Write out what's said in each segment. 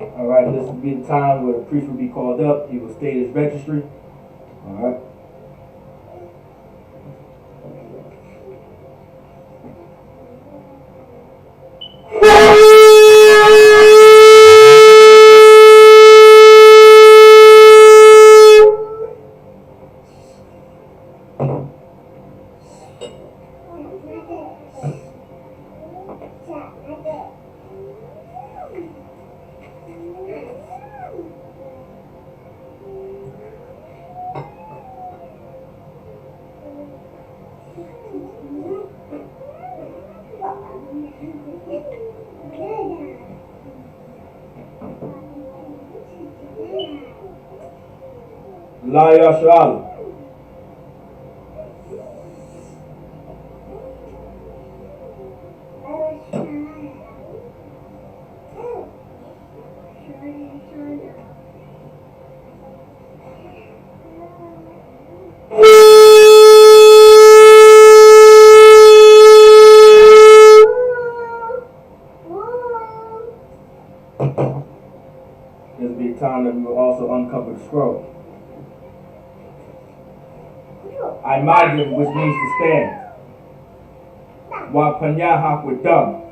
Alright, this will be the time where the priest will be called up. He will state his registry. Alright. La Yashal. This will be a time that we will also uncover the scroll. I imagine, which means to stand. While Panyahak were dumb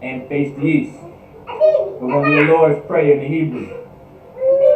and faced the east. But when the Lord's Prayer in the Hebrew.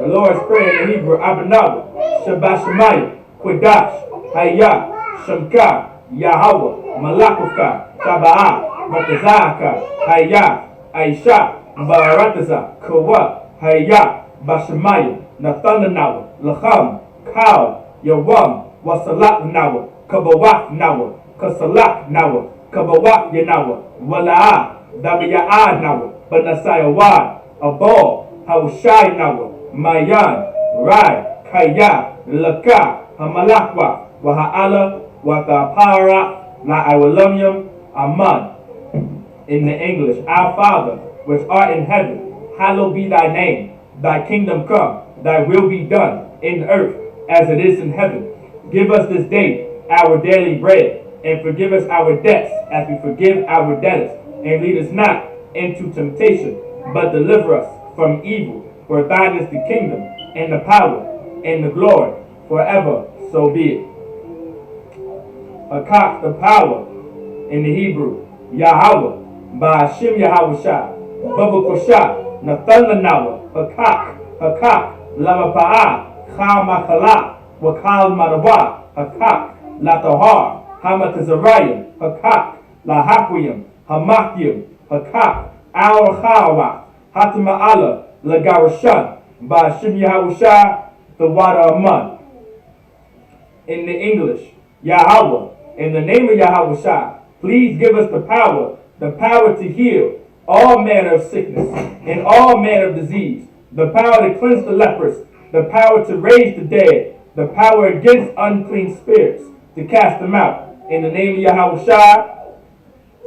The Lord's Prayer in the Hebrew, Abanawa, Shabashemaya, Quadash, Hayah, Shamka, Yahweh, Malakufka, Taba'ah, Matazaka, Hayah, Aisha, Barataza, Kawa, Hayah, Bashemaya, Nathanawa, Lacham, Kal, Yawam, Wasalak Nawa, Kabawak Nawa, Kasalak Nawa, Kabawak Yanawa, Wala'a, Dabiya'a Nawa, Banasayawad, Abal, Hawashai Nawa, Mayan, Rai, Kaya, Laka, Hamalakwa, Waha'ala, Watapara, La Iwalumium, Aman. In the English, Our Father, which art in heaven, hallowed be thy name. Thy kingdom come, thy will be done, in earth as it is in heaven. Give us this day our daily bread, and forgive us our debts as we forgive our debtors. And lead us not into temptation, but deliver us from evil. For thine is the kingdom, and the power, and the glory, forever. So be it. Hakak, the power, in the Hebrew, Yahweh, by Hashem Yahawashah, Babakosha, Nathananawa, Hakak, Lamapa'ah, Chamakala, Wakal Marawa, Hakak, Latahar, Hamatazariah, Hakak, Lahakwiyam, Hamakyim, Hakak, Al Hawa, Hatama'ala, Lagarashan, by Hashem Yahawashah, the water Aman. In the English, Yahweh, in the name of Yahawashah, please give us the power to heal all manner of sickness and all manner of disease, the power to cleanse the lepers, the power to raise the dead, the power against unclean spirits, to cast them out. In the name of Yahawashah,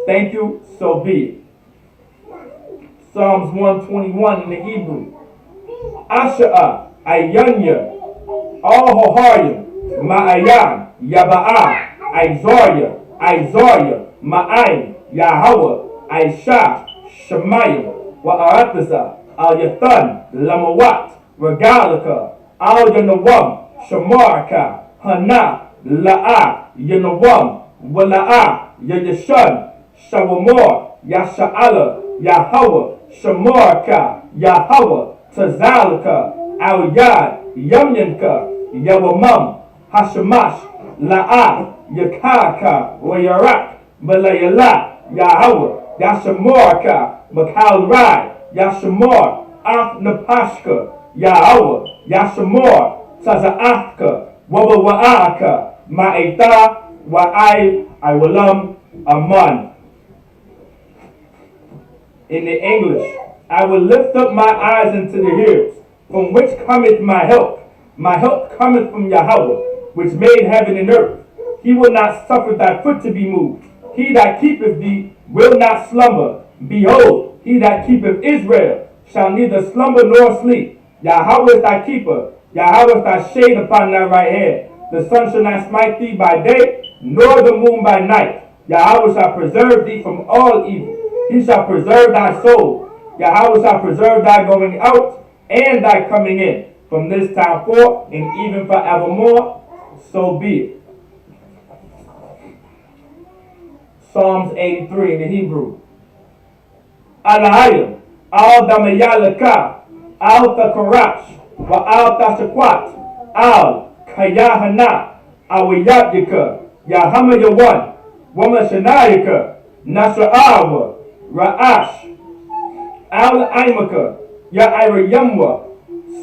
thank you, so be it. Psalms 121 in the Hebrew. Asha'ah, Ayanya, Al-Hoharim, Ma'ayan, Yaba'ah, Isaiah, Ma'ayin, Yahweh, Aisha, Shemayim, Wa'arataza, Al-Yathan, Lamawat, Regalika, Al-Yanawam, Shamarka, Hana, La'a, Yanawam, Wala'a, Yayashan, Shawamor, Yasha'ala, Yahweh, Shemorka, Yahweh, Tazalka, Al Yad, Yamyanka, Yawamam, Hashemash, La'ah, Yakaka, Wayarak, Malayala, Yahweh, Yashamorka, Makal Rai, Yashamor, Af Napashka, Yahweh, Yashamor, Tazaafka, Wabawaaka, Ma'ita, Wa'ai, Iwalam, Aman. In the English, I will lift up my eyes into the hills, from which cometh my help. My help cometh from Yahweh, which made heaven and earth. He will not suffer thy foot to be moved. He that keepeth thee will not slumber. Behold, he that keepeth Israel shall neither slumber nor sleep. Yahweh is thy keeper. Yahweh is thy shade upon thy right hand. The sun shall not smite thee by day, nor the moon by night. Yahweh shall preserve thee from all evil. He shall preserve thy soul. Yahweh shall preserve thy going out and thy coming in, from this time forth and even forevermore. So be it. Psalms 83 in the Hebrew. Alahayim, al damayalaka, al takarash, wa al tashakwat, al kayahana, awiyatyaka, yahama yawan, wamashanayaka, nasra'awa, ra'ash, al aimaka, ya'irayamwa,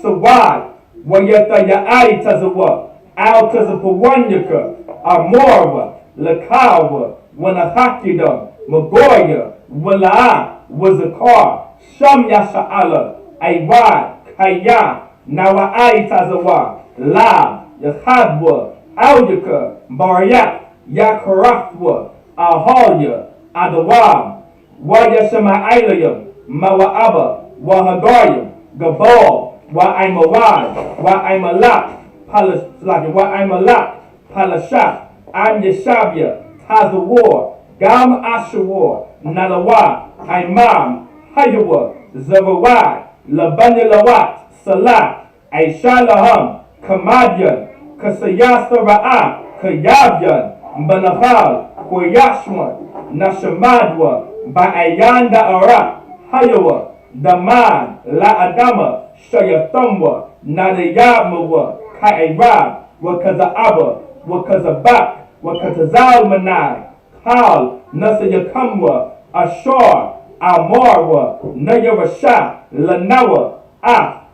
sawad, wayata ya'ai tazawa, al tazapawanyaka, amorwa, lakawa, wanahakidam, magoya, wala'a, wazakar, sham yasha'ala, aywad, kaya, nawa'ai tazawa, lab, yachadwa, aljaka, baryak, yakarafwa, ahalya, adawam, wayashama'ailayam, mawa'aba, wahagayam, gabal, wa'aimawad, wa'aimalak, wa'aimalak, palashat, am yashabya, Tazawar, Gam Ashawar, Nalawa, Imam, Hayawa, Zawawad, Labanilawat, Salat, Aishalaham, Kamadyan, Kasayasa Ra'ah, Kayabyan, Banahal, Koyashwan, Nashamadwa, Ba'ayanda Ara, Hayawa, Daman, La'adama, Shayathumwa, Nadayamawa, Ka'irab, Wakaza'aba, Wakazabak, Wakatazal Manai, Kal, Nasayakamwa, Ashar, Amarwa, Nayarasha, Lanawa,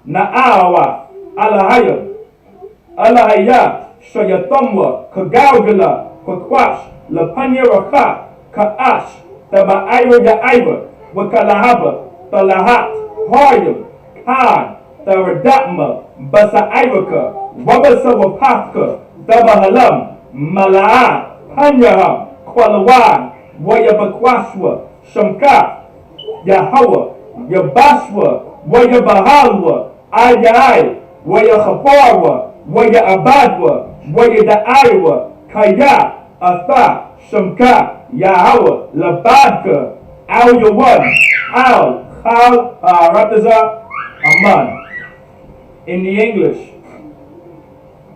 Na'awa, Alahaya, Shayathumwa, Kagalgala, Kakwash, Lapanyaraka, Ka'ash, Taba'ira Ya'ira, Wakalahaba, Talahat, Haryam, Khan, Taradatma, Basa'iraka, Wabasawapaka, Tabahalam, Mala'a, Panyaham, Kwalawan, Wayabakwashwa, Shamka, Yahweh, Yabashwa, Wayabahalwa, Ayai, Wayahaparwa, Wayabadwa, Wayadaiwa, Kaya, Atha, Shamka, Yahweh, Labadka, Al Yawan, Al, Khal, Rataza, Aman. In the English,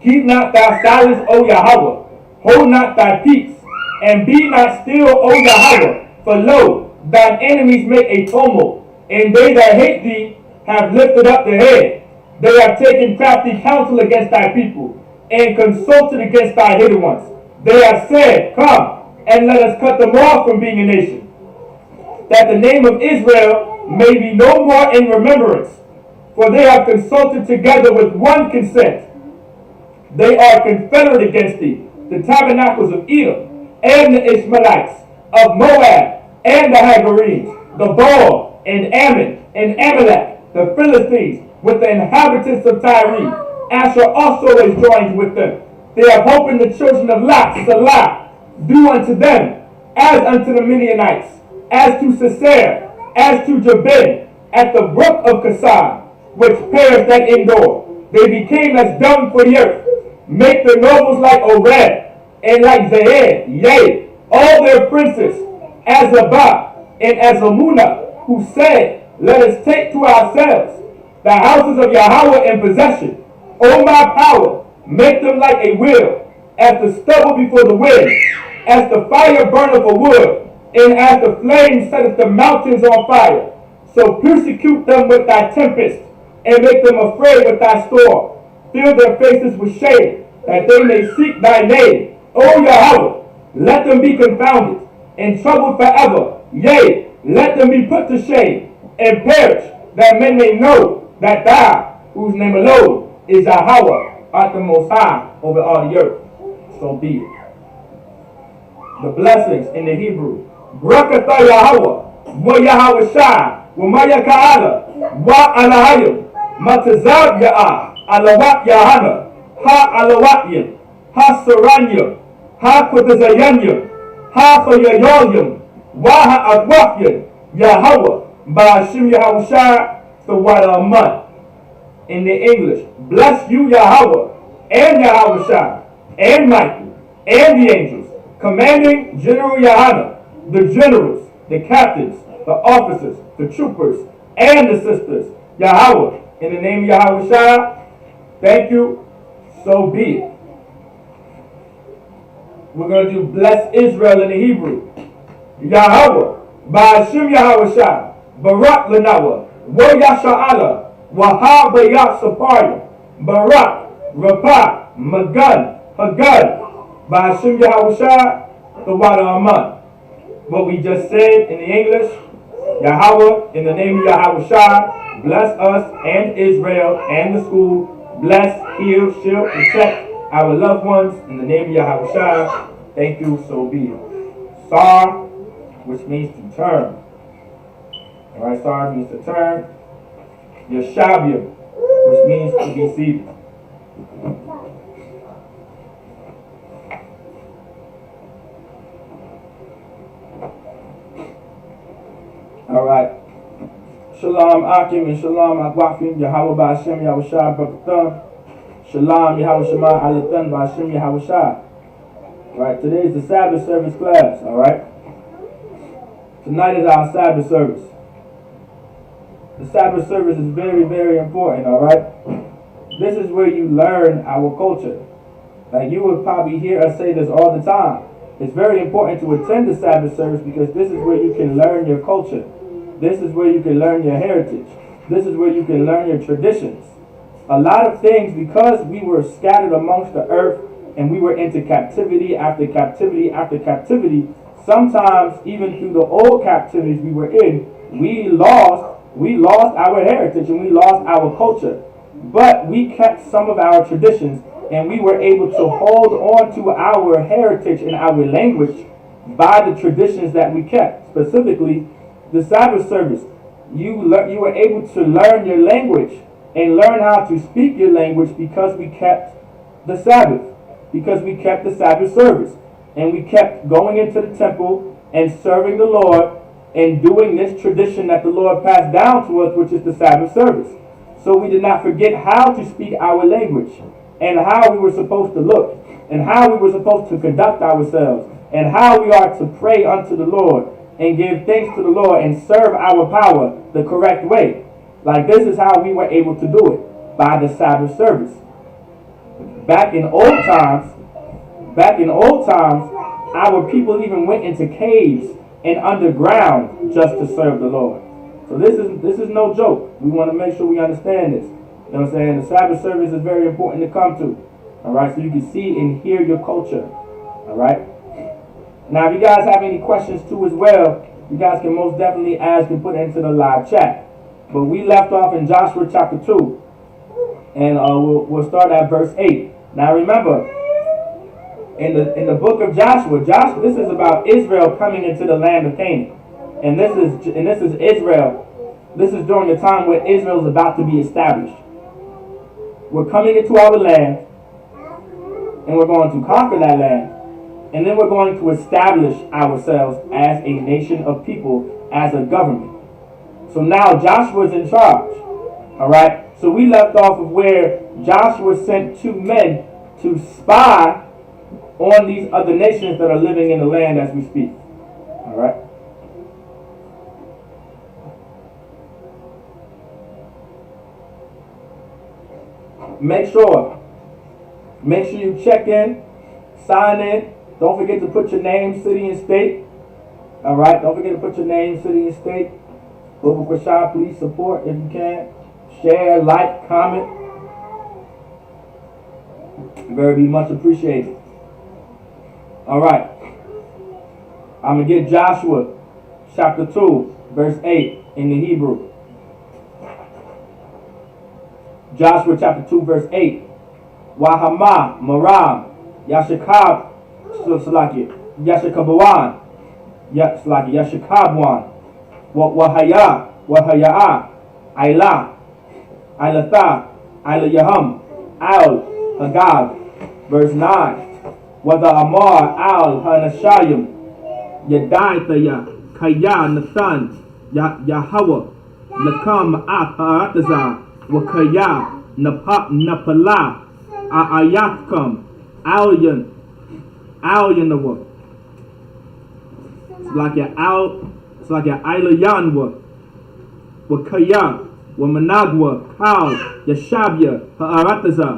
keep not thy silence, O Yahweh. Hold not thy peace, and be not still, O Yahweh. For lo, thine enemies make a tumult, and they that hate thee have lifted up their head. They have taken crafty counsel against thy people, and consulted against thy hidden ones. They have said, Come, and let us cut them off from being a nation, that the name of Israel may be no more in remembrance. For they have consulted together with one consent. They are confederate against thee, the tabernacles of Edom, and the Ishmaelites, of Moab, and the Hagarenes, the Baal, and Ammon, and Amalek, the Philistines, with the inhabitants of Tyre. Asher also is joined with them. They have hope in the children of Lot, Salah. Do unto them, as unto the Midianites, as to Sisera, as to Jabin, at the brook of Kasar, which perished at Endor. They became as dung for the earth. Make their nobles like Oreb, and like Zahed, yea, all their princes, as Abba, and as Amunah, who said, Let us take to ourselves the houses of Yahweh in possession. O my power, make them like a wheel, as the stubble before the wind, as the fire burneth for wood, And as the flame setteth the mountains on fire, so persecute them with thy tempest, and make them afraid with thy storm. Fill their faces with shame, that they may seek thy name. O Yahweh, let them be confounded and troubled forever. Yea, let them be put to shame and perish, that men may know that thou, whose name alone is Yahweh, art the most high over all the earth. So be it. The blessings in the Hebrew. Brakatha Yahweh, wa Yahweh Shai, wa Maya Ka'ala, wa Alahayim, Matazab Ya'ah, Alawat Yahana, Ha Alawatiyim, Ha Saranyim, Ha Kutazayanyim, Ha Fayayoyim, Wa Ha'adwafyim, Yahweh, Ba'ashim Yahweh Shai, the Wada Aman. In the English, bless you Yahweh, and Yahweh Shai, and Michael, and the angels, commanding General Yahana, the generals, the captains, the officers, the troopers, and the sisters. Yahweh, in the name of Yahweh Shai, thank you, so be it. We're going to do bless Israel in the Hebrew. Yahweh, Ba'ashim Yahweh Shai, Barak Lanawa, Wa Yasha'ala, Wa Bayat Sapaya, Barak, Rapah, Magan, Hagad, Ba'ashim Yahweh Shai, the Wada Aman. What we just said in the English, Yahweh, in the name of Yahweh Shai, bless us and Israel and the school. Bless, heal, shield, protect our loved ones in the name of Yahweh Shai. Thank you, so be it. Sar, which means to turn. Alright, Sar means to turn. Yeshabim, which means to be seated. Alright. Shalom Akim and Shalom Akwafim Yahweh Ba'ashem Yahweh Shai B'Katam. Shalom Yahweh Shema Alatan Ba'ashem Yahweh Shai. Alright, today is the Sabbath service class, alright? Tonight is our Sabbath service. The Sabbath service is very, very important, alright? This is where you learn our culture. Like you will probably hear us say this all the time. It's very important to attend the Sabbath service because this is where you can learn your culture. This is where you can learn your heritage. This is where you can learn your traditions. A lot of things, because we were scattered amongst the earth and we were into captivity after captivity after captivity, sometimes even through the old captivities we were in, we lost our heritage and we lost our culture. But we kept some of our traditions and we were able to hold on to our heritage and our language by the traditions that we kept. Specifically, the Sabbath service. You were able to learn your language and learn how to speak your language because we kept the Sabbath. Because we kept the Sabbath service. And we kept going into the temple and serving the Lord and doing this tradition that the Lord passed down to us, which is the Sabbath service. So we did not forget how to speak our language and how we were supposed to look and how we were supposed to conduct ourselves and how we are to pray unto the Lord and give thanks to the Lord and serve our power the correct way. Like this is how we were able to do it, by the Sabbath service. Back in old times, our people even went into caves and underground just to serve the Lord. So this is no joke. We want to make sure we understand this. You know what I'm saying? The Sabbath service is very important to come to. Alright, so you can see and hear your culture. Alright? Now, if you guys have any questions too as well, you guys can most definitely ask and put into the live chat. But we left off in Joshua chapter 2. And we'll start at verse 8. Now remember, in the book of Joshua, this is about Israel coming into the land of Canaan. And this is Israel. This is during the time where Israel is about to be established. We're coming into our land, and we're going to conquer that land. And then we're going to establish ourselves as a nation of people, as a government. So now Joshua's in charge. Alright? So we left off of where Joshua sent 2 men to spy on these other nations that are living in the land as we speak. Alright? Make sure you check in, sign in. Don't forget to put your name, city, and state. All right. Don't forget to put your name, city, and state. Biblical Shop, please support if you can. Share, like, comment. Very much appreciated. All right. I'm going to get Joshua chapter 2, verse 8 in the Hebrew. Joshua chapter 2, verse 8. Wahama, Maram, Yashakab, Yashakabawan, Yashakabwan, Wahaya, Ailah, Ailatha, Ailayaham, Al, Hagab. Verse 9. Wada Amar, Al, Hanashayim, Yadaitaya, Kaya, Nathan, Yahweh, Lakam, Atazar, Wakaya, Napala, Ayatkam, Alyan the word. It's like your Ailayanwa, Wakaya, Wamanagwa, Kal, Yashabya, Ha'arataza,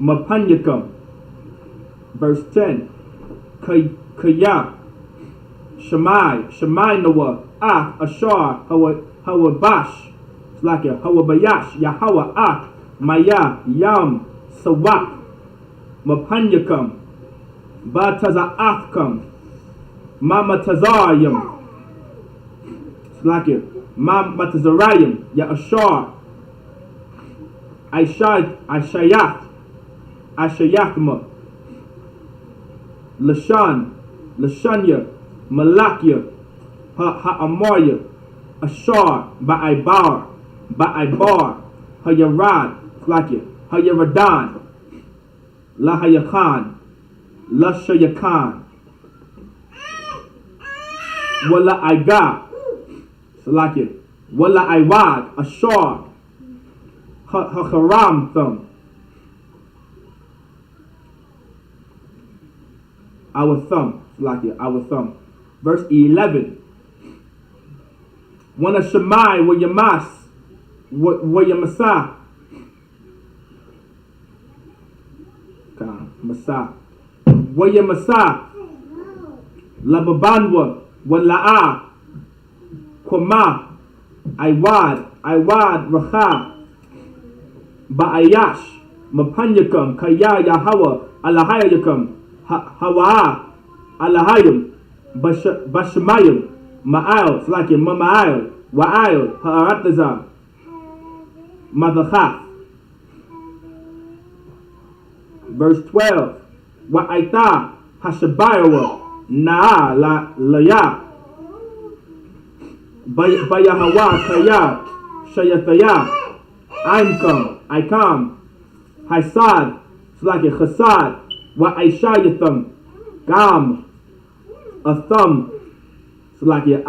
Mapanyakam. Verse 10. Kaya, Shemai Nawa, Ashar, Hawabash. It's like a Hawabayash, Yahawa, Maya, Yam, Sawak, Mapanyakam, Bataza'atkam, Mamatazayam. It's like it. Mamatazarayam, Ashar, Ashayakma, Lashanya, Malakya, Ha'amarya, Ashar, Ba'aibar, Hayarad, like it, Hayaradan, Lahayakan, Lashayakan, Wala Aiga, like it, Wala Aiwad, Ashar, Haharam thumb. Our thumb, like it, our thumb. Verse 11. Wana Shemai, wa Yamas, wa Yamasa. Masa. Wa Yamasa. Lababanwa, wa La'a. Kwama. Aiwad, Racha. Ba'ayash. Mapanyakam, Kaya Yahawa, Alahayakam. Hawa, Alahayim, Bashamayim, Ma'al, it's like Mama'al, Wa'al, Ha'aratazar, Madachaf. Verse 12. Wa'aita, Hashabayawa, Na'a, Laya, Bayahawa, Kaya, Shayataya, Aikam, Haisad, it's like Chasad, Wa Aishayatham, Gam, a thumb, it's like a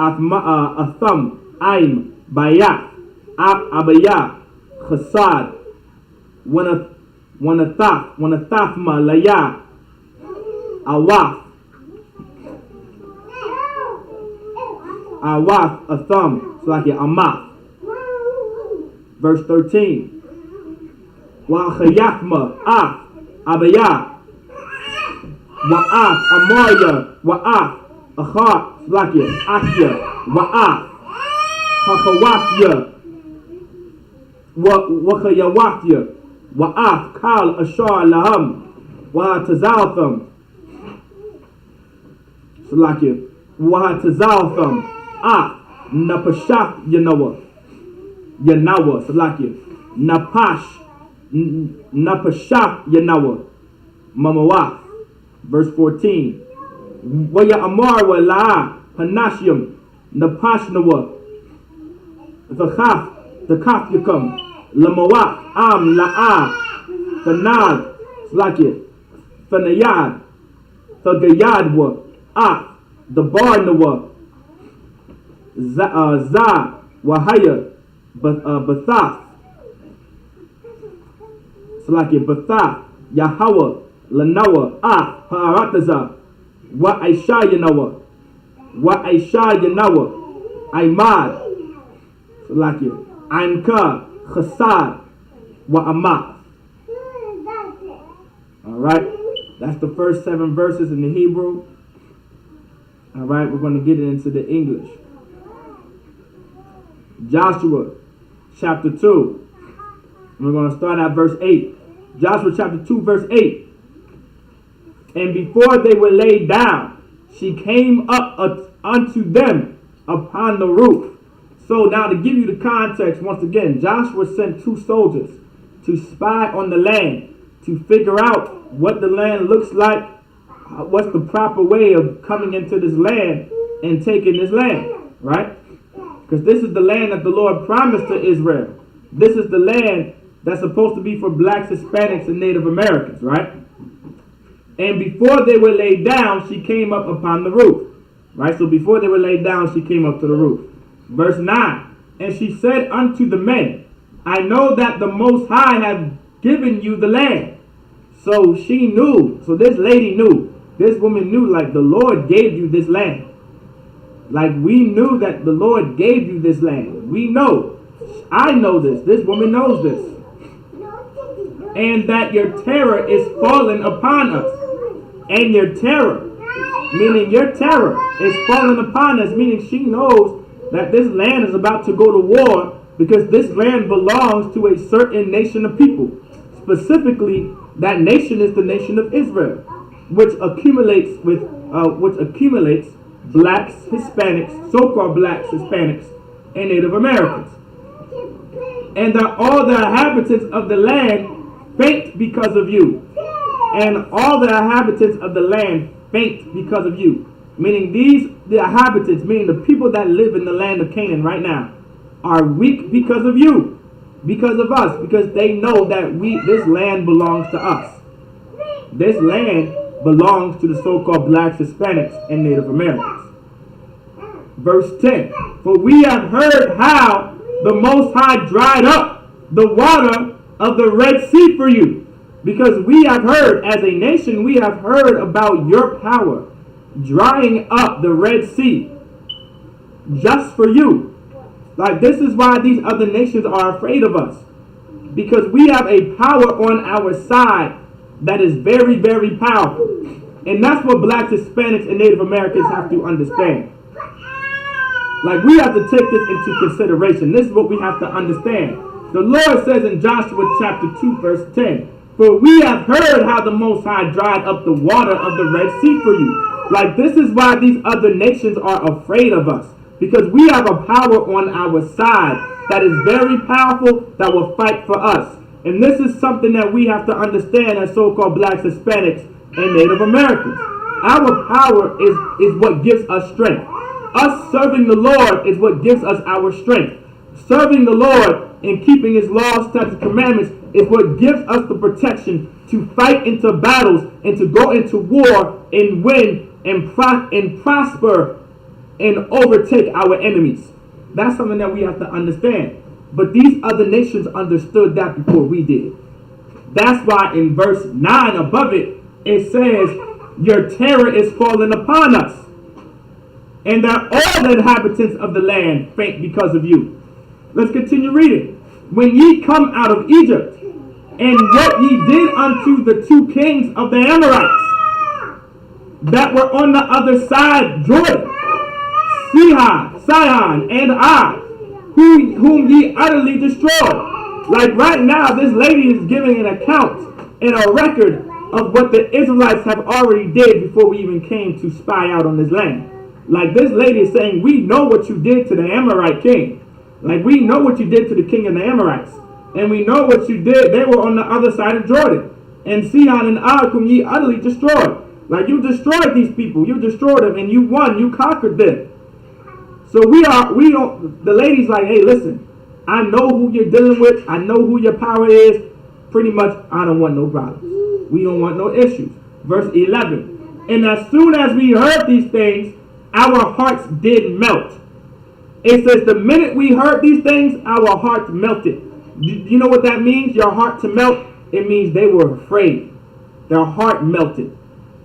thumb, Aim, Bayat, Abaya, Chasad, Thafma, Laya, Awaf, a thumb, it's like a Amaf. Verse 13. Wa Chayakma, Abaya, Wa'af, Amarya, Wa'af, Achat, Slakia, Akya, Wa'af, Hakawatya, Wakayawatya, Wa'af, Kal, Ashar, Laham, Wa'atazaltham, Slakia, Wa'atazaltham, Napashaf, Yanawa, Slakia, Napashaf, Yanawa, Mamawaf. Verse 14. Waya Amar wa La Panashium Napashnawa the Kaf Yakam Lamawak Am La'a Thanad Slakit Thanayad Thagayadwa the Barnawa Za Wahaya Bathaf Slakit Bathaf Yahawa Lanawa, Ha'arataza, Wa Aisha Yanawa, Aimad, like it, Ainka, Chasad, Wa Amah. Alright, that's the first 7 verses in the Hebrew. All right, we're going to get it into the English. Joshua chapter 2. We're going to start at verse 8. Joshua chapter 2, verse 8. And before they were laid down, she came up unto them upon the roof. So now to give you the context, once again, Joshua sent 2 soldiers to spy on the land, to figure out what the land looks like, what's the proper way of coming into this land and taking this land, right? Because this is the land that the Lord promised to Israel. This is the land that's supposed to be for blacks, Hispanics, and Native Americans, right? And before they were laid down, she came up upon the roof, right? So before they were laid down, she came up to the roof. Verse 9, and she said unto the men, I know that the Most High have given you the land. So she knew, so this lady knew, this woman knew, like, the Lord gave you this land. Like, we knew that the Lord gave you this land. We know. I know this. This woman knows this. And that your terror is fallen upon us. And your terror, meaning your terror, is fallen upon us, meaning she knows that this land is about to go to war because this land belongs to a certain nation of people. Specifically, that nation is the nation of Israel, which accumulates blacks, Hispanics, so-called blacks, Hispanics, and Native Americans. And that all the inhabitants of the land faint because of you. And all the inhabitants of the land faint because of you. Meaning the inhabitants, meaning the people that live in the land of Canaan right now, are weak because of you, because of us, because they know that this land belongs to us. This land belongs to the so-called blacks, Hispanics, and Native Americans. Verse 10, for we have heard how the Most High dried up the water of the Red Sea for you, because we have heard, as a nation, we have heard about your power, drying up the Red Sea just for you. Like, this is why these other nations are afraid of us, because we have a power on our side that is very, very powerful. And that's what blacks, Hispanics, and Native Americans have to understand. Like, we have to take this into consideration. This is what we have to understand. The Lord says in Joshua chapter 2, verse 10, for we have heard how the Most High dried up the water of the Red Sea for you. Like, this is why these other nations are afraid of us, because we have a power on our side that is very powerful, that will fight for us. And this is something that we have to understand as so-called blacks, Hispanics, and Native Americans. Our power is what gives us strength. Us serving the Lord is what gives us our strength. Serving the Lord and keeping His laws, statutes, and commandments is what gives us the protection to fight into battles and to go into war and win and prosper and overtake our enemies. That's something that we have to understand. But these other nations understood that before we did. That's why in verse 9 above it, it says, your terror is fallen upon us, and that all the inhabitants of the land faint because of you. Let's continue reading. When ye come out of Egypt, and what ye did unto the 2 kings of the Amorites that were on the other side Jordan, Sihon, and Og, whom ye utterly destroyed. Like, right now, this lady is giving an account and a record of what the Israelites have already did before we even came to spy out on this land. Like, this lady is saying, we know what you did to the Amorite king. Like, we know what you did to the king of the Amorites. And we know what you did. They were on the other side of Jordan. And Sihon and Og, whom ye utterly destroyed. Like, you destroyed these people. You destroyed them, and you won. You conquered them. So the lady's like, hey, listen, I know who you're dealing with. I know who your power is. Pretty much, I don't want no problems. We don't want no issues. Verse 11. And as soon as we heard these things, our hearts did melt. It says the minute we heard these things, our hearts melted. You know what that means? Your heart to melt? It means they were afraid. Their heart melted.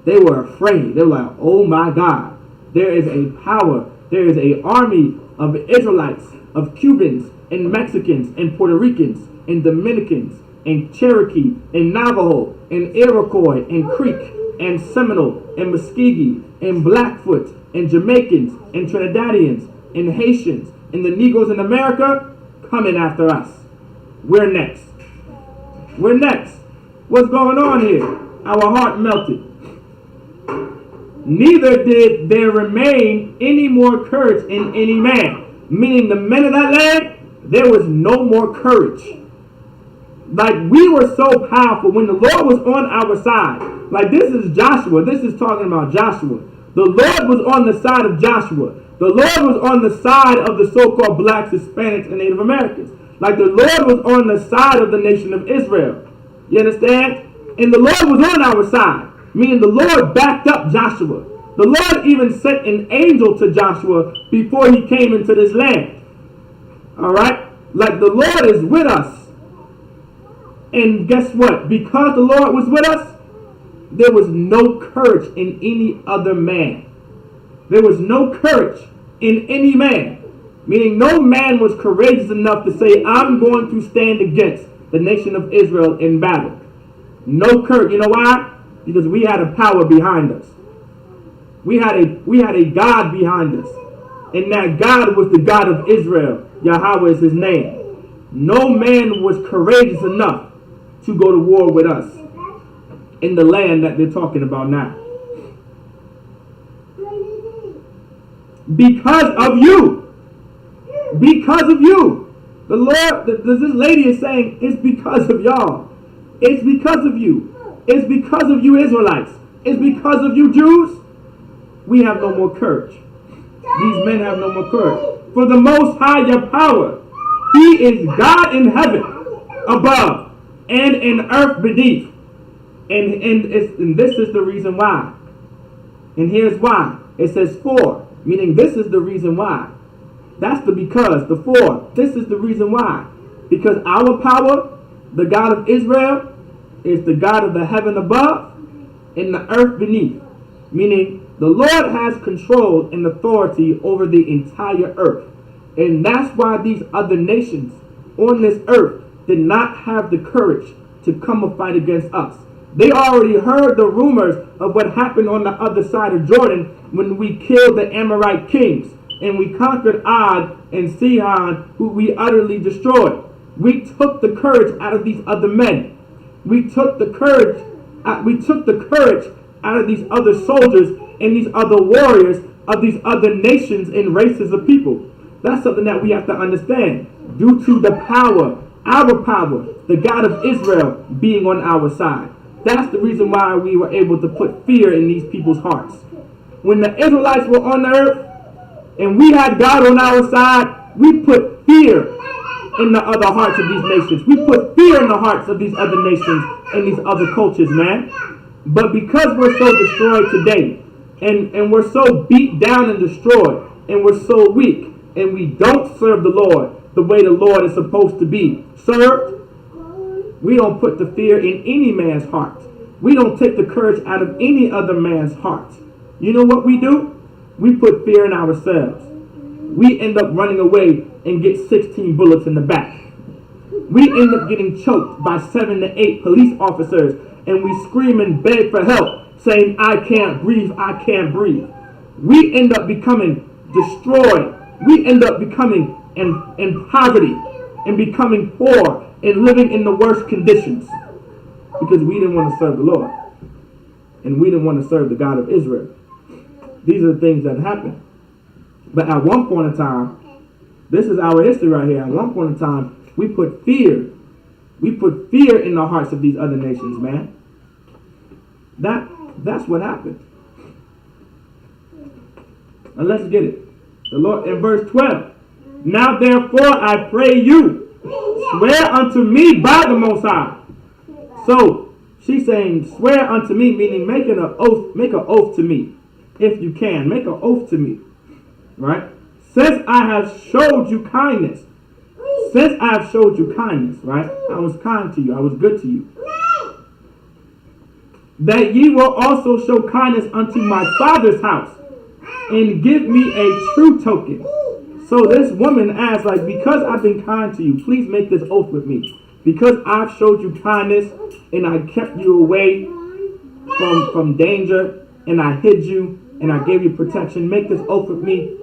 They were afraid. They were like, oh my God. There is a power. There is an army of Israelites, of Cubans, and Mexicans, and Puerto Ricans, and Dominicans, and Cherokee, and Navajo, and Iroquois, and Creek, and Seminole and Muskegee and Blackfoot and Jamaicans and Trinidadians and Haitians and the Negroes in America coming after us. We're next. We're next. What's going on here? Our heart melted. Neither did there remain any more courage in any man. Meaning the men of that land, there was no more courage. Like, we were so powerful when the Lord was on our side. Like, this is Joshua. This is talking about Joshua. The Lord was on the side of Joshua. The Lord was on the side of the so-called blacks, Hispanics, and Native Americans. Like, the Lord was on the side of the nation of Israel. You understand? And the Lord was on our side. Meaning the Lord backed up Joshua. The Lord even sent an angel to Joshua before he came into this land. Alright? Like, the Lord is with us. And guess what? Because the Lord was with us, there was no courage in any other man. There was no courage in any man. Meaning no man was courageous enough to say, I'm going to stand against the nation of Israel in battle. No courage. You know why? Because we had a power behind us. We had a God behind us. And that God was the God of Israel. Yahweh is his name. No man was courageous enough to go to war with us in the land that they're talking about now. Because of you. Because of you. The Lord, this lady is saying, it's because of y'all. It's because of you. It's because of you Israelites. It's because of you Jews. We have no more courage. These men have no more courage. For the Most High, your power, he is God in heaven above and in earth beneath. And this is the reason why. And here's why. It says for, meaning this is the reason why. That's the because, the for. This is the reason why. Because our power, the God of Israel, is the God of the heaven above and the earth beneath. Meaning the Lord has control and authority over the entire earth. And that's why these other nations on this earth did not have the courage to come and fight against us. They already heard the rumors of what happened on the other side of Jordan when we killed the Amorite kings and we conquered Og and Sihon, who we utterly destroyed. We took the courage out of these other men. We took the courage out of these other soldiers and these other warriors of these other nations and races of people. That's something that we have to understand. Due to the power, our power, the God of Israel being on our side. That's the reason why we were able to put fear in these people's hearts. When the Israelites were on the earth and we had God on our side, we put fear in the other hearts of these nations. We put fear in the hearts of these other nations and these other cultures, man. But because we're so destroyed today, and we're so beat down and destroyed, and we're so weak, and we don't serve the Lord the way the Lord is supposed to be served, we don't put the fear in any man's heart. We don't take the courage out of any other man's heart. You know what we do? We put fear in ourselves. We end up running away and get 16 bullets in the back. We end up getting choked by 7 to 8 police officers, and we scream and beg for help, saying, I can't breathe, I can't breathe. We end up becoming destroyed. We end up becoming in poverty and becoming poor and living in the worst conditions because we didn't want to serve the Lord and we didn't want to serve the God of Israel. These are the things that happen. But at one point in time, this is our history right here. At one point in time, we put fear. We put fear in the hearts of these other nations, man. That's what happened. And let's get it. The Lord in verse 12. Now therefore I pray you, swear unto me by the Most High. So she's saying, swear unto me, meaning make an oath to me. If you can, make an oath to me. Right? Since I have showed you kindness. Since I have showed you kindness, right? I was kind to you. I was good to you. That ye will also show kindness unto my father's house, and give me a true token. So this woman asked, like, because I've been kind to you, please make this oath with me. Because I've showed you kindness, and I kept you away from danger, and I hid you, and I gave you protection. Make this oath with me.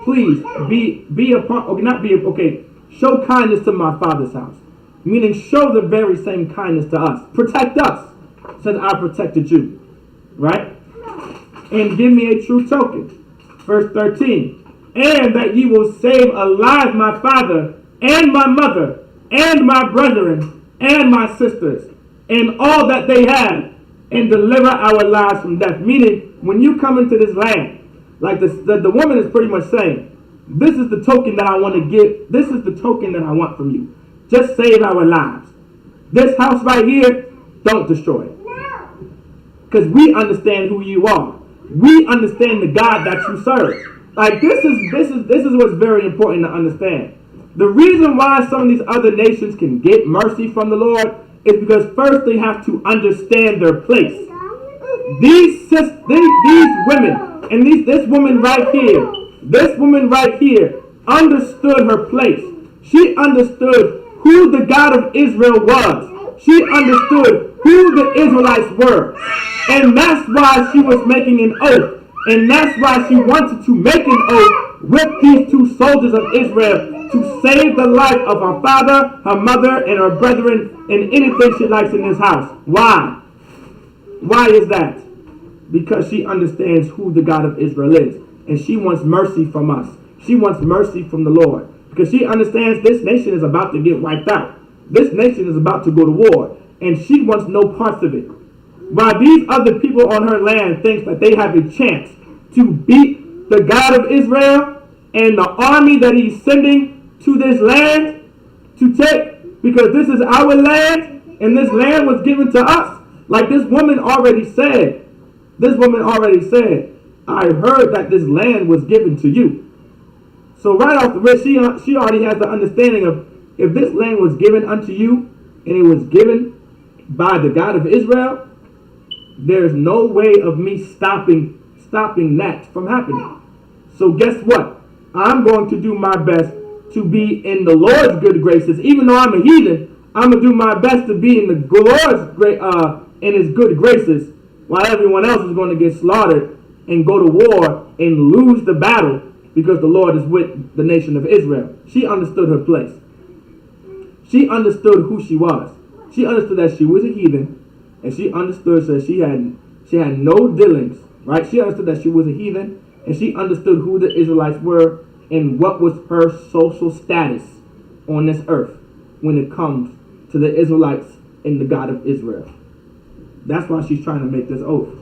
Please be upon, okay, not be, okay, show kindness to my father's house. Meaning show the very same kindness to us. Protect us, since I protected you. Right? And give me a true token. Verse 13. And that ye will save alive my father, and my mother, and my brethren, and my sisters, and all that they have, and deliver our lives from death. Meaning, when you come into this land, like the woman is pretty much saying, this is the token that I want to give. This is the token that I want from you. Just save our lives. This house right here, don't destroy it. Because we understand who you are. We understand the God that you serve. Like this is what's very important to understand. The reason why some of these other nations can get mercy from the Lord is because first they have to understand their place. These women and this woman right here understood her place. She understood who the God of Israel was. She understood who the Israelites were. And that's why she was making an oath. And that's why she wanted to make an oath with these two soldiers of Israel to save the life of her father, her mother, and her brethren, and anything she likes in this house. Why? Why is that? Because she understands who the God of Israel is. And she wants mercy from us. She wants mercy from the Lord. Because she understands this nation is about to get wiped out. This nation is about to go to war. And she wants no parts of it. While these other people on her land think that they have a chance to beat the God of Israel and the army that he's sending to this land to take, because this is our land and this land was given to us. Like this woman already said, I heard that this land was given to you. So right off the rip, she already has the understanding of, if this land was given unto you and it was given by the God of Israel, there's no way of me stopping that from happening. So guess what? I'm going to do my best to be in the Lord's good graces. Even though I'm a heathen, I'm going to do my best to be in the Lord's in his good graces, while everyone else is going to get slaughtered and go to war and lose the battle because the Lord is with the nation of Israel. She understood her place. She understood who she was. She understood that she was a heathen. And she understood that she had no dealings, right? She understood that she was a heathen, and she understood who the Israelites were and what was her social status on this earth when it comes to the Israelites and the God of Israel. That's why she's trying to make this oath.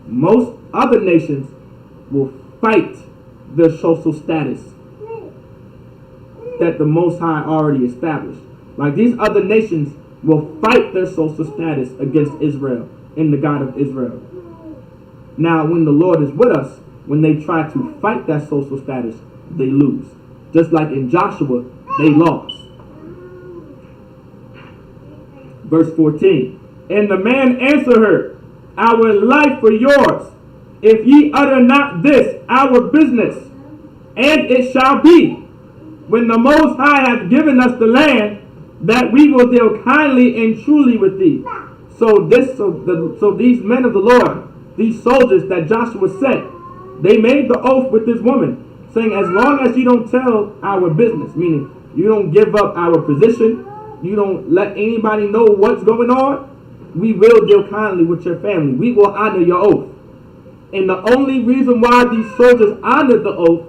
Most other nations will fight their social status that the Most High already established. Like these other nations will fight their social status against Israel and the God of Israel. Now, when the Lord is with us, when they try to fight that social status, they lose. Just like in Joshua, they lost. Verse 14. And the man answered her, our life for yours, if ye utter not this, our business. And it shall be, when the Most High hath given us the land, that we will deal kindly and truly with thee. So these men of the Lord, these soldiers that Joshua sent, they made the oath with this woman, saying, as long as you don't tell our business, meaning you don't give up our position, you don't let anybody know what's going on, we will deal kindly with your family. We will honor your oath. And the only reason why these soldiers honored the oath,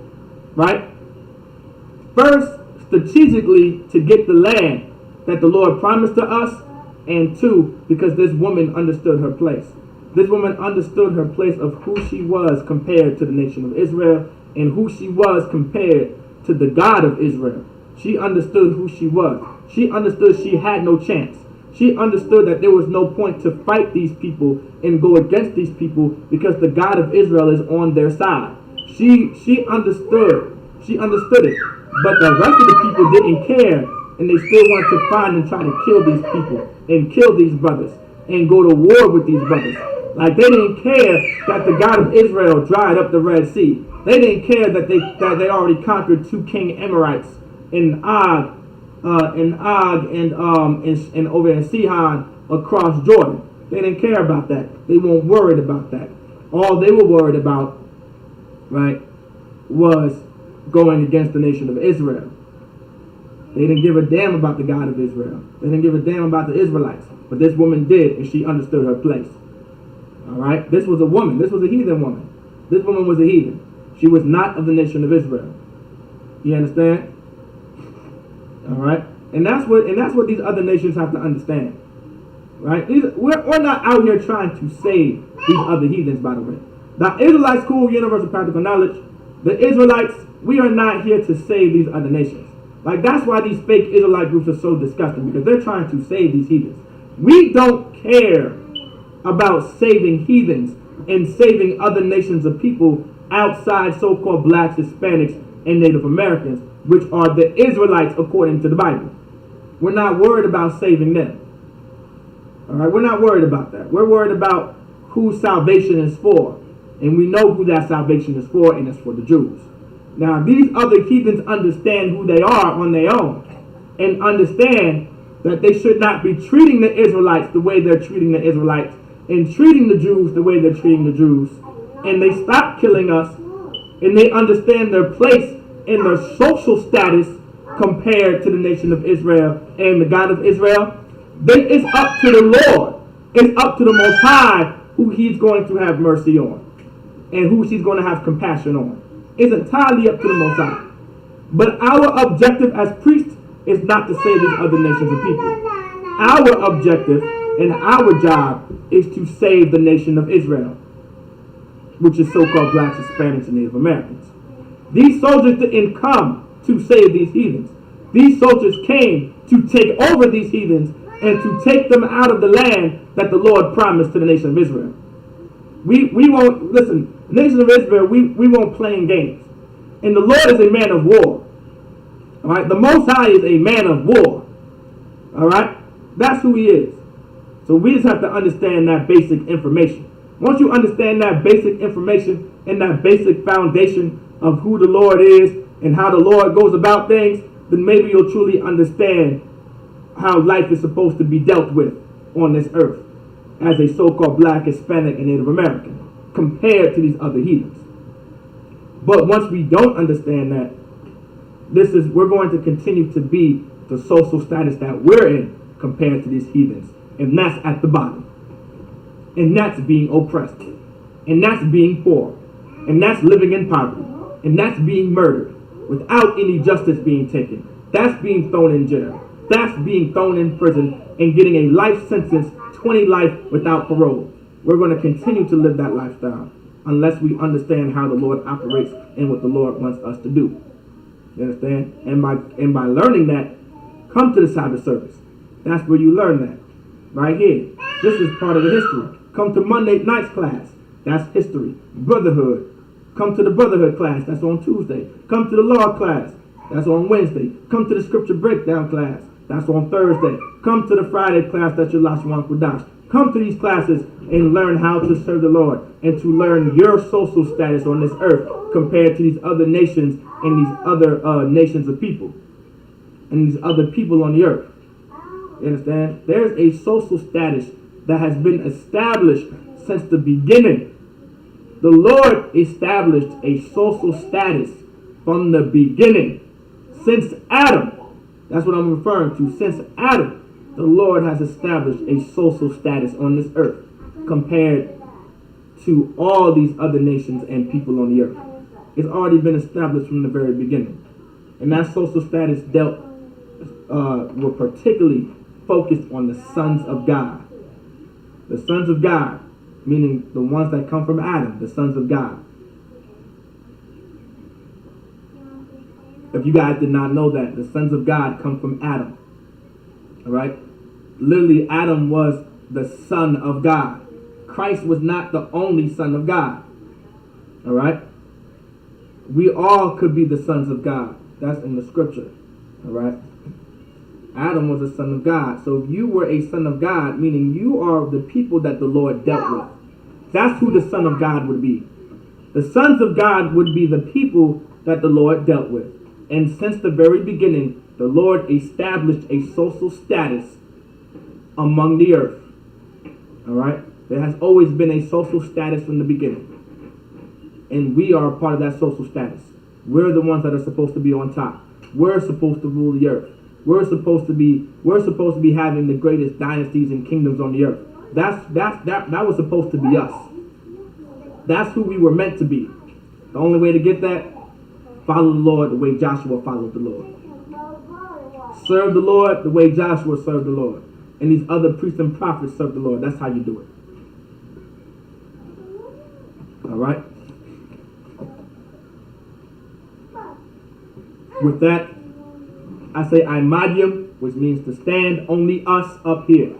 right? First, strategically to get the land that the Lord promised to us, and two, because this woman understood her place. This woman understood her place of who she was compared to the nation of Israel and who she was compared to the God of Israel. She understood who she was. She understood she had no chance. She understood that there was no point to fight these people and go against these people because the God of Israel is on their side. She understood. She understood it. But the rest of the people didn't care, and they still wanted to find and try to kill these people and kill these brothers and go to war with these brothers. Like they didn't care that the God of Israel dried up the Red Sea. They didn't care that they already conquered two king Amorites in Og and over in Sihon across Jordan. They didn't care about that. They weren't worried about that. All they were worried about, right, was going against the nation of Israel. They didn't give a damn about the God of Israel. They didn't give a damn about the Israelites. But this woman did, and she understood her place. All right? This was a woman. This was a heathen woman. This woman was a heathen. She was not of the nation of Israel. You understand? All right? And that's what these other nations have to understand. Right? We're not out here trying to save these other heathens, by the way. The Israelites, cool, universal practical knowledge. The Israelites, we are not here to save these other nations. Like, that's why these fake Israelite groups are so disgusting, because they're trying to save these heathens. We don't care about saving heathens and saving other nations of people outside so-called blacks, Hispanics, and Native Americans, which are the Israelites according to the Bible. We're not worried about saving them. All right, we're not worried about that. We're worried about who salvation is for. And we know who that salvation is for, and it's for the Jews. Now, these other heathens understand who they are on their own and understand that they should not be treating the Israelites the way they're treating the Israelites and treating the Jews the way they're treating the Jews. And they stop killing us, and they understand their place and their social status compared to the nation of Israel and the God of Israel. It's up to the Lord. It's up to the Most High who He's going to have mercy on and who He's going to have compassion on. It's entirely up to the Most High. But our objective as priests is not to save these other nations of people. Our objective and our job is to save the nation of Israel, which is so-called blacks, Hispanics, and Native Americans. These soldiers didn't come to save these heathens. These soldiers came to take over these heathens and to take them out of the land that the Lord promised to the nation of Israel. We won't, listen, the nation of Israel, we won't play in games. And the Lord is a man of war. All right? The Most High is a man of war. All right? That's who He is. So we just have to understand that basic information. Once you understand that basic information and that basic foundation of who the Lord is and how the Lord goes about things, then maybe you'll truly understand how life is supposed to be dealt with on this earth as a so-called black, Hispanic, and Native American compared to these other heathens. But once we don't understand that, we're going to continue to be the social status that we're in compared to these heathens. And that's at the bottom. And that's being oppressed. And that's being poor. And that's living in poverty. And that's being murdered without any justice being taken. That's being thrown in jail. That's being thrown in prison and getting a life sentence, 20 life without parole. We're going to continue to live that lifestyle unless we understand how the Lord operates and what the Lord wants us to do. You understand? And by learning that, come to the Sabbath service. That's where you learn that. Right here. This is part of the history. Come to Monday night's class. That's history. Brotherhood. Come to the brotherhood class. That's on Tuesday. Come to the law class. That's on Wednesday. Come to the scripture breakdown class. That's on Thursday. Come to the Friday class. That's your Lashwan Kudash. Come to these classes and learn how to serve the Lord and to learn your social status on this earth compared to these other nations and these other nations of people and these other people on the earth. You understand? There's a social status that has been established since the beginning. The Lord established a social status from the beginning. Since Adam. That's what I'm referring to. Since Adam, the Lord has established a social status on this earth compared to all these other nations and people on the earth. It's already been established from the very beginning. And that social status were particularly focused on the sons of God. The sons of God, meaning the ones that come from Adam, the sons of God. If you guys did not know that, the sons of God come from Adam. All right? Literally, Adam was the son of God. Christ was not the only son of God. All right? We all could be the sons of God. That's in the scripture. All right? Adam was a son of God. So if you were a son of God, meaning you are the people that the Lord dealt with. That's who the son of God would be. The sons of God would be the people that the Lord dealt with. And since the very beginning, the Lord established a social status among the earth. All right? There has always been a social status from the beginning. And we are a part of that social status. We're the ones that are supposed to be on top. We're supposed to rule the earth. We're supposed to be having the greatest dynasties and kingdoms on the earth. That was supposed to be us. That's who we were meant to be. The only way to get that, follow the Lord the way Joshua followed the Lord. Serve the Lord the way Joshua served the Lord. And these other priests and prophets served the Lord. That's how you do it. All right? With that, I say Imadium, which means to stand, only us up here.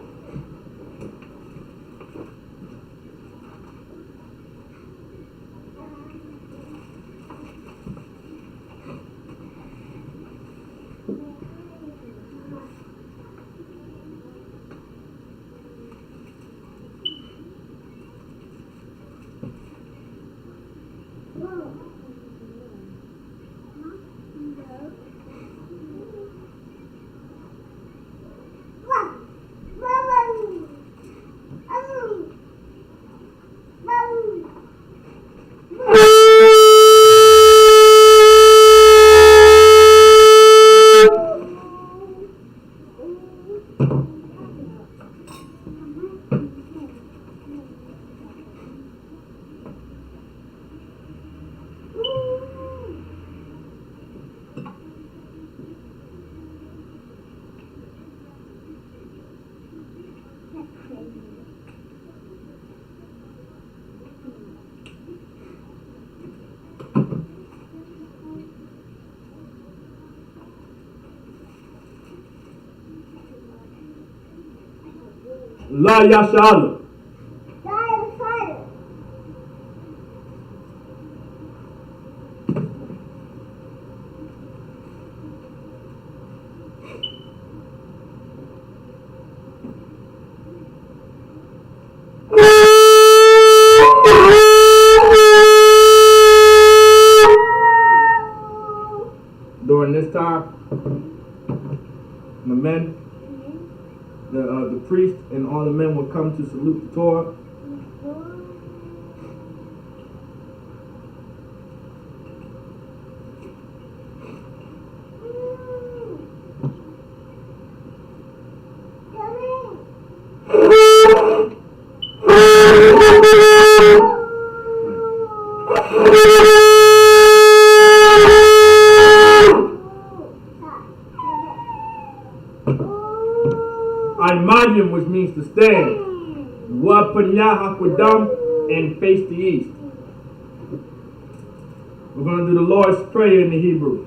La Yasha'Allah. During this time, the men, the priest and all the men will come to salute the Torah. Imadium, which means to stand. Wa Panya Hakwadam, and face the east. We're going to do the Lord's Prayer in the Hebrew.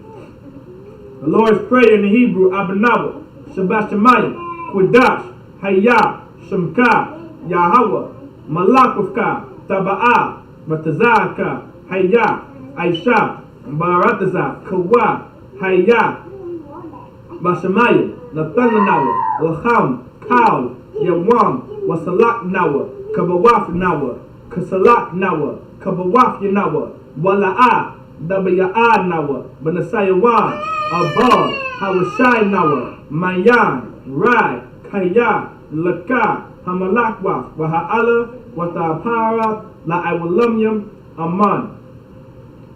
The Lord's Prayer in the Hebrew, Abanawa, Shabbat Shemayim, Qudash, Hayah, Shemka, Yahweh, Malakufka, Taba'ah, Batazaka, Hayah, Aisha, Barataza, Kawa, Hayah, Bashamayim, Nathanawa, Lacham, Kal, Yawam, Wasalak Nawa, Kabawaf Nawa, Kasalak Nawa, Kabawaf Yanawa, Wala'a, Dabaya'a Nawa, Banasayawan, Abad, Hawashai Nawa, Mayan, Rai, Kaya, Laka, Hamalakwaf, Waha'ala, Watapara, La'awalamyam, Aman.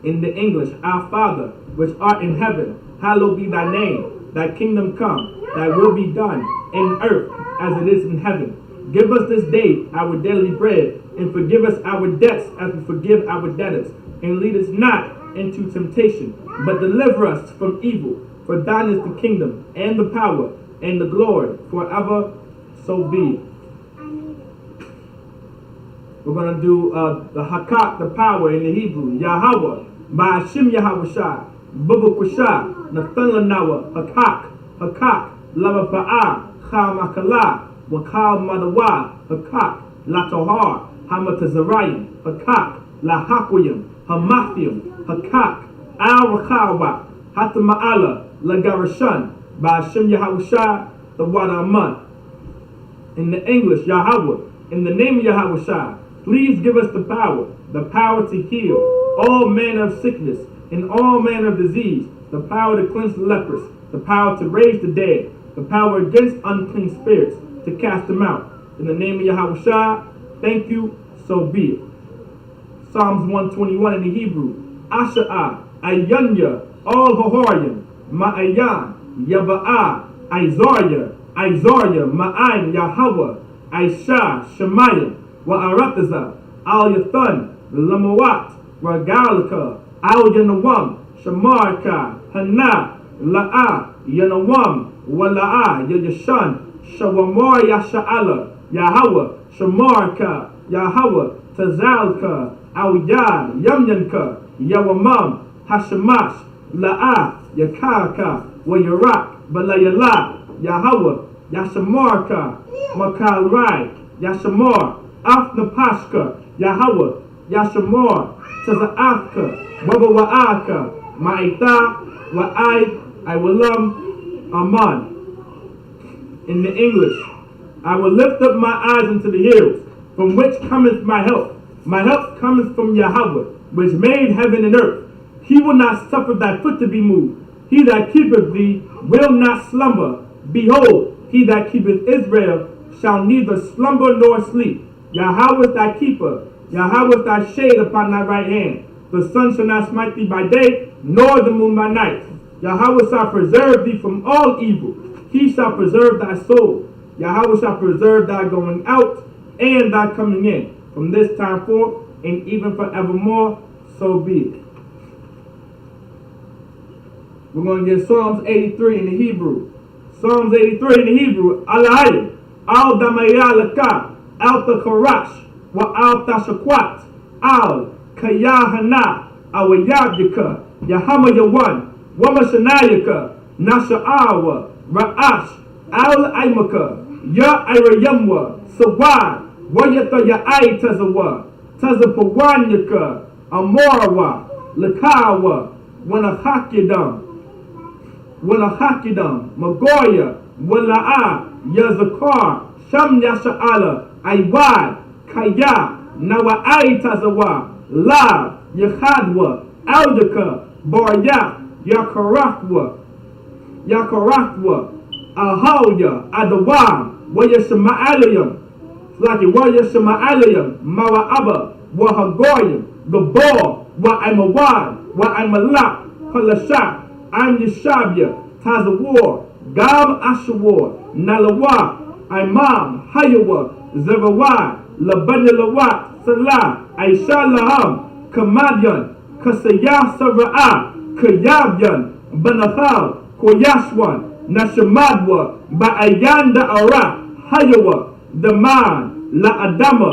In the English, Our Father, which art in heaven, hallowed be thy name. Thy kingdom come, thy will be done, in earth as it is in heaven. Give us this day our daily bread, and forgive us our debts as we forgive our debtors. And lead us not into temptation, but deliver us from evil. For thine is the kingdom, and the power, and the glory, forever. So be it. We're going to do the Hakat, the power in the Hebrew. Yahweh, Ba'ashim Yahweh Shai. Bubukusha, Nathanlanawa, Hakak, Lava Pa'a, Chamakala, Wakal Madawa, Hakak, Latohar, Hamatazarayim, Hakak, Lahakwayim, Hamathium, Hakak, Al Rakawa, Hatama'ala, Lagarashan, Ba'ashim Yahawashah, the Wadaman. In the English, Yahweh, in the name of Yahawashah, please give us the power to heal all manner of sickness, in all manner of disease, the power to cleanse the lepers, the power to raise the dead, the power against unclean spirits, to cast them out, In the name of Yahweh Shah, thank you, so be it. Psalms 121 in the Hebrew. Asha'ah, Ayanya, All Hohorim, Ma'ayan, Yaba'ah, Isaiah, Ma'ayin, Yahweh, Aisha, Shemaiah, Wa'arataza, Al Yathan, Lamawat, Ragalika, Al Yanawam, Shamarka, Hana, La'a, Yanawam, Wala'a, Yashan, Shawamar Yasha'ala, Yahweh, Shamarka, Yahweh, Tazalka, Al Yad, Yamyanka, Yawamam, Hashamash, La'a, Yakaka, Wayarak, Balayala, Yahweh, Yashamarka, Makalrai, Yashamar, Afnapashka, Yahweh, Yashamar, Taza'afka, Wabawa'aka, Ma'ita, Wa'ai, Iwalam, Aman. In the English, I will lift up my eyes unto the hills, from which cometh my help. My help cometh from Yahweh, which made heaven and earth. He will not suffer thy foot to be moved. He that keepeth thee will not slumber. Behold, he that keepeth Israel shall neither slumber nor sleep. Yahweh is thy keeper. Yahweh is thy shade upon thy right hand. The sun shall not smite thee by day, nor the moon by night. Yahweh shall preserve thee from all evil. He shall preserve thy soul. Yahweh shall preserve thy going out and thy coming in, from this time forth and even forevermore. So be it. We're going to get Psalms 83 in the Hebrew. Psalms 83 in the Hebrew. Alahayim, al damayalaka, al takarash, wa al tashakwat, al kayahana, awayabdika, yahama yawan, wamashanayaka, nasha'awa, ra'ash, al aimaka, ya irayamwa, sawad, wayata ya'ai tazawa, tazapawanyaka, amorawa, lakawa, wanahakidam, Magoya, Wala'a, Yazakar, Sham Yasha'ala, Aiwad, Kaya, Nawa'ai Tazawa, La, Yachadwa, Aldaka, Barya, Yakarafwa, Ahawya, Adawam, Wayashama'alayam, Slaki Wayashama'alayam, Mawa'aba, Wahagoyam, Gabor, Wa'imawad, Wa'imalak, Halashak, I'm Yeshabia, Tazawar, Gam Ashawar, Nalawa, Imam, Hayawa, Zerawai, Labanilawat, Salah, Aisha Laham, Kamadyan, Kasaya Sara'a, Kayabyan, Banahal, Koyashwan, Nashamadwa, Ba'ayanda Ara, Hayawa, Daman, La Adama,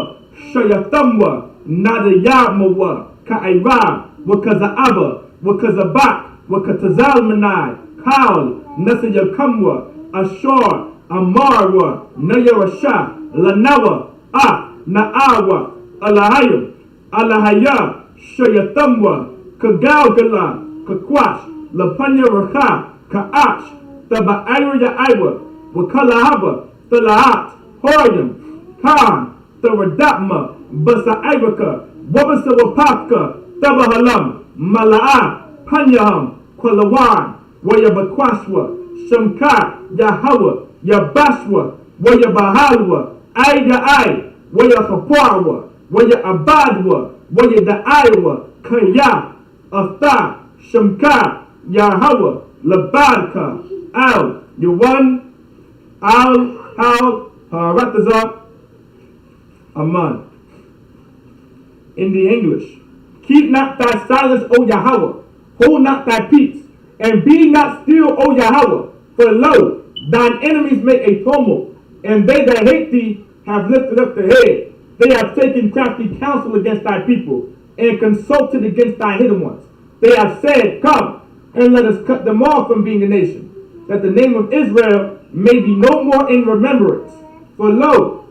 Shayathamwa, Nadayamawa, Ka'ira, Wakazaaba, Wakazabak, Wakatazalmanai, Kal, Nasayakamwa, Ashor, Amarwa, Nayarasha, Lanawa, Naawa, Alahayam, Alahaya, Shayathamwa, Kagalgala, Kakwash, Lapanya Rakha, Kaash, Taba'ayra Iwa, Wakalahaba, Talaat, Hoyam, Khan, Tharadapma, Basa'iraka, Wabasawapaka, Tabahalam, Mala'a, Panyaham, Kwalawan, Wayabakwashwa, Shamka, Yahweh, Yabashwa, Wayabahalwa, Ai, Wayahapwarwa, Wayabadwa, Wayadaiwa, Kaya, Atha, Shamka, Yahweh, Labadka, Al, Yawan, Al, Harataza, Aman. In the English, keep not thy silence, O Yahweh. Hold not thy peace, and be not still, O Yahweh. For lo, thine enemies make a tumult, and they that hate thee have lifted up their head. They have taken crafty counsel against thy people, and consulted against thy hidden ones. They have said, Come, and let us cut them off from being a nation, that the name of Israel may be no more in remembrance. For lo,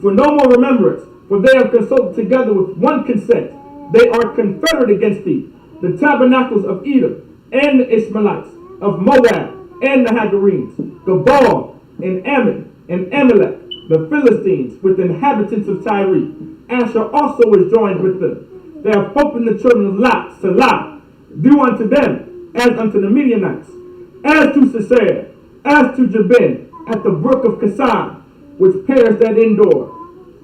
for no more remembrance, for they have consulted together with one consent. They are confederate against thee, the tabernacles of Edom, and the Ishmaelites, of Moab, and the Hagarenes, Gabal, and Ammon, and Amalek, the Philistines, with the inhabitants of Tyre. Asher also was joined with them. They have opened the children of Lot, Salah, do unto them as unto the Midianites, as to Sisera, as to Jabin, at the brook of Kasai, which perished at Endor.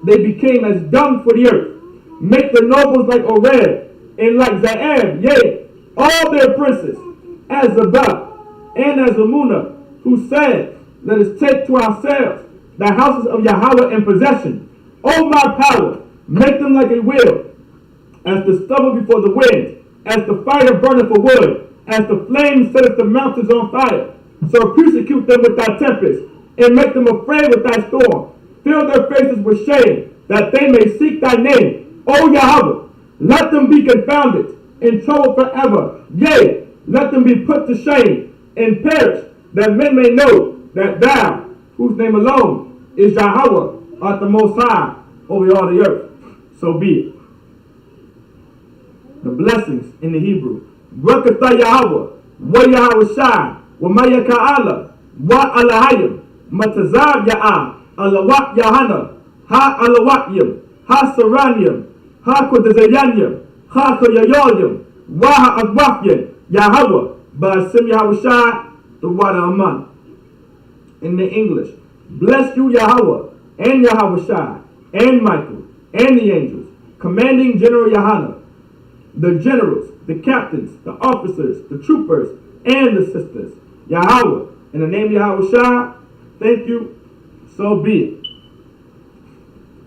They became as dung for the earth. Make the nobles like Oreb, and like Zaeb, yea, all their princes, as Zabah, and as Amunah, who said, let us take to ourselves the houses of Yahweh in possession. O my power, make them like a wheel, as the stubble before the wind, as the fire burneth for wood, as the flame setteth the mountains on fire. So persecute them with thy tempest, and make them afraid with thy storm. Fill their faces with shame, that they may seek thy name. O Yahweh, let them be confounded, in trouble forever. Yea, let them be put to shame, and perish, that men may know that thou, whose name alone is Yahweh, art the most high over all the earth. So be it. The blessings in the Hebrew. Barakatah Yahweh, wa Yahweh Shai, wa Maya Ka'ala, wa Alahayim, Matazab Ya'ah, Alawat Yahana, Ha Alawatyim, Ha Saranyim, Ha Kodazayanyim, Ha Koyayoyim, Wa Ha'agwafyin, Yahweh, Ba'asim Yahweh Shai, the water Aman. In the English, bless you Yahweh, and Yahweh Shai, and Michael, and the angels, commanding General Yahana, the generals, the captains, the officers, the troopers, and the sisters. Yahweh, in the name of Yahweh Shai, thank you, so be it.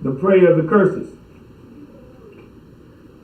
The prayer of the curses.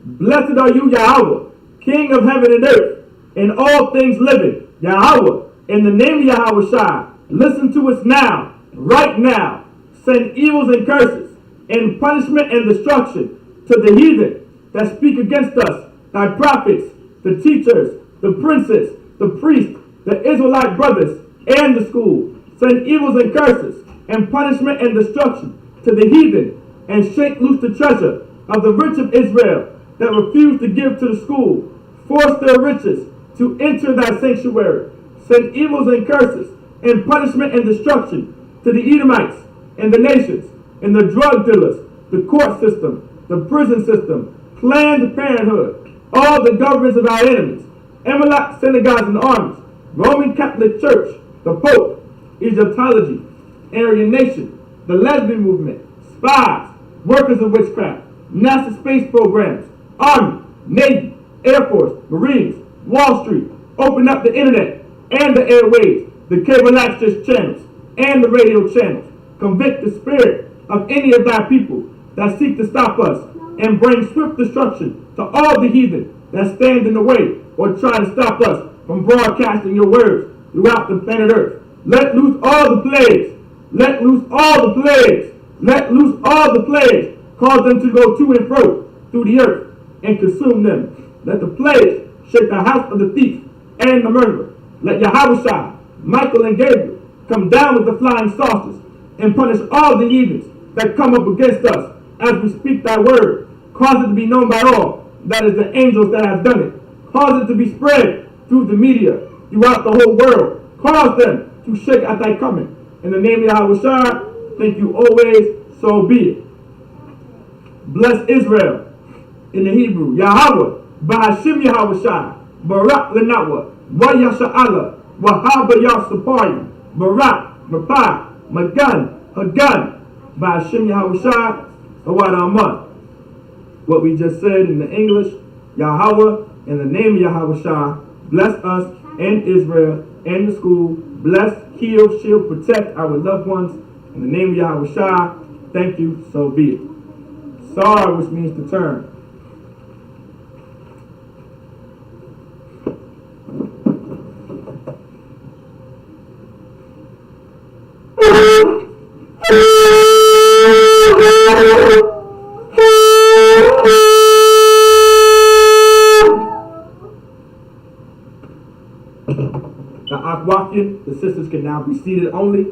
Blessed are you, Yahweh, King of heaven and earth, and all things living. Yahweh, in the name of Yahweh Shai, listen to us now, right now. Send evils and curses, and punishment and destruction to the heathen that speak against us, thy prophets, the teachers, the princes, the priests, the Israelite brothers, and the school. Send evils and curses, and punishment and destruction to the heathen, and shake loose the treasure of the rich of Israel that refuse to give to the school. Force their riches to enter thy sanctuary. Send evils and curses, and punishment and destruction to the Edomites, and the nations, and the drug dealers, the court system, the prison system, Planned Parenthood, all the governments of our enemies, Amalek synagogues and armies, Roman Catholic Church, the Pope, Egyptology, Aryan Nation, the lesbian movement, spies, workers of witchcraft, NASA space programs, Army, Navy, Air Force, Marines, Wall Street, open up the internet and the airwaves, the cable access channels, and the radio channels. Convict the spirit of any of thy people that seek to stop us, and bring swift destruction to all the heathen that stand in the way or try to stop us from broadcasting your words throughout the planet Earth. Let loose all the plagues. Let loose all the plagues. Let loose all the plagues. Cause them to go to and fro through the earth and consume them. Let the plagues shake the house of the thief and the murderer. Let Yahweh, Michael, and Gabriel come down with the flying saucers and punish all the heathens that come up against us as we speak thy word. Cause it to be known by all that is the angels that have done it. Cause it to be spread through the media throughout the whole world. Cause them to shake at thy coming. In the name of Yahweh, thank you always, so be it. Bless Israel in the Hebrew. Yahweh, Bahashim Yahweh, Barak Lenawa, Wa Yasha'ala, Wahaba Yasapayim, Barak, Mapah, Magan, Hagan, Bahashim Yahweh, Awad Ahmad. What we just said in the English, Yahweh, in the name of Yahweh, bless us and Israel and the school. Bless, heal, shield, protect our loved ones. In the name of Yahweh, thank you, so be it. Sar, which means to turn. The Akwafian, the sisters can now be seated only.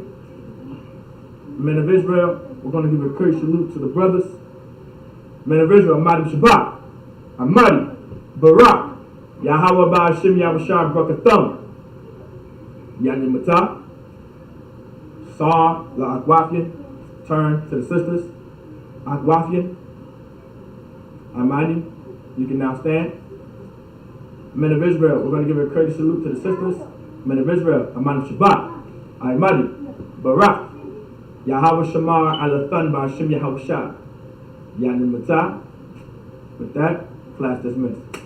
Men of Israel, we're going to give a courteous salute to the brothers. Men of Israel, Amadim Shabbat, Amadi, Barak, Yahweh Ba'ashim Yahushua Brakatham, Yanni Matah, Sar, La Akwafian, turn to the sisters. Akwafian, Amadi, you can now stand. Men of Israel, we're going to give a courteous salute to the sisters. Men of Israel, Amadim Shabbat, Amadi, Barak. Yahweh Shamar Alathan Ba'ashim Yahweh Shah. Yani Matah. With that, class dismissed.